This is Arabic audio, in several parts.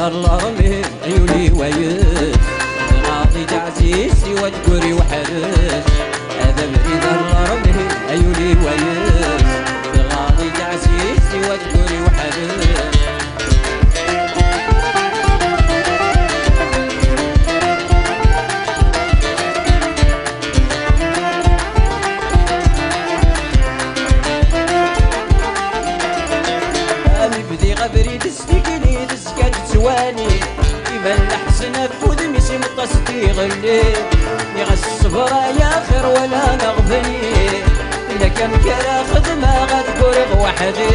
الله رمي عيوني ويس غاضي تعزيزي وتقري وحرس هذا بريد الله رمي عيوني ويس غاضي تعزيزي وتقري وحرس غبري تستقلي تسكت تواني يبان لحسن فود ميسي متصدي غلي يغصبر يا خير ولا نغبني إلا كان كرا خدمة غتقرغ وحدي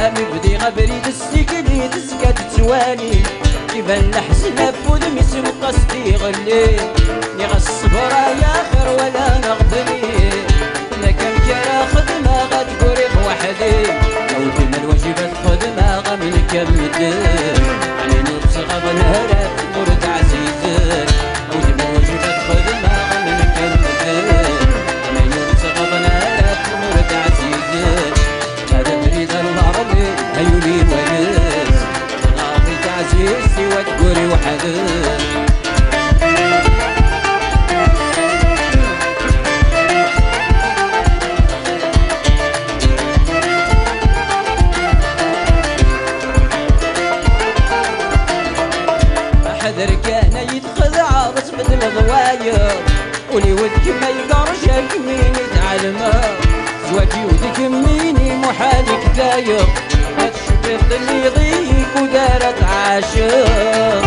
أمي بدي غبري تستقلي تسكت تواني يبان لحسن فود ميسي متصدي غلي يغصبر يا خير ولا نغبني لكن كرا خدمة غتقريغ وحدي لو ديما الواجبات خدمة غمن كمدر علينا بصغب نهرات مرد عزيزك لو ديما الواجبات خدمة غمن كمدر علينا بصغب نهرات مرد عزيزك هذا بريد الله ربي هيولي ونس غاضي تعزيزي وتقري وحدك حذر كان يتخدع بس بدل ضواير ولي ودك ما يقرشك مين يتعلم زواجي ودك ميني محالك داير هتشوف اللي يضيق ودارت عاشق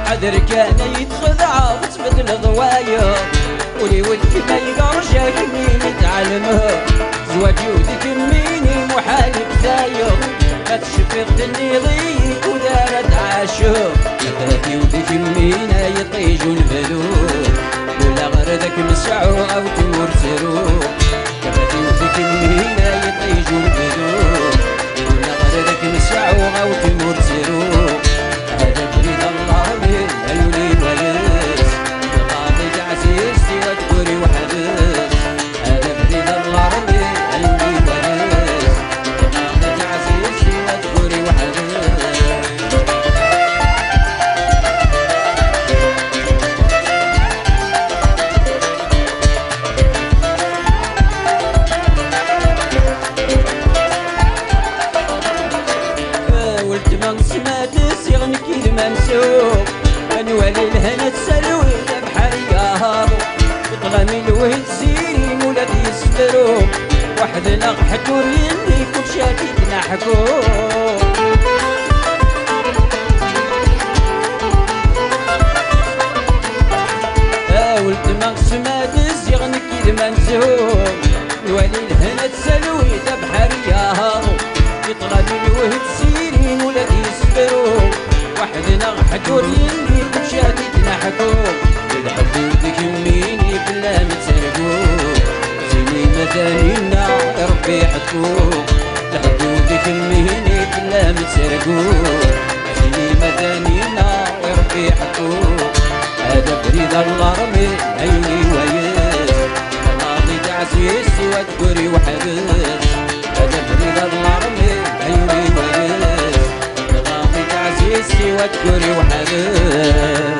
حذر كان يتخدع بس بدل ضواير ولي ودك ما يقرشك مين يتعلم زواجي ودك ميني محالك داير هتشفق اللي يضيق ودارت عاشق كفاتي ودك مينا يطيجوا البلوك ولا غردك مسعو او تمر سروق كفاتي ودك مينا يطيجوا البلوك ولا غردك مسعو او تمر سروق هذا بريد الله من عيوني ويس غاضي تعزيزتي وتقري وحدث هذا بريد الله من عيوني ويس غاضي تعزيزتي وتقري وحدث ولد من سمات سيغنك المنسوب انوالي الهنا تسلوي بحال يهابو تغامي الوهد سيري مولاد يسفرو واحد نغحكو اللي كل شاتي تنحكو ولد من سمات سيغنك المنسوب انوالي الهنا تسلوي بحال يهابو يطلب الوهد سيري ولاد يسفرو واحد نغحكو اللي مشاتي تنحكو الحب ودك يميني بلا ما تسرقو زيني مثانينا ربي يحكو الحب ودك يميني بلا ما تسرقو زيني مثانينا ربي يحكو هذا بريد الله رمي عيوني ويس غاضي تعزيزتي وتقري وحدث هذا بريد الله رمي عيوني ويس غاضي تعزيزتي وتقري وحدث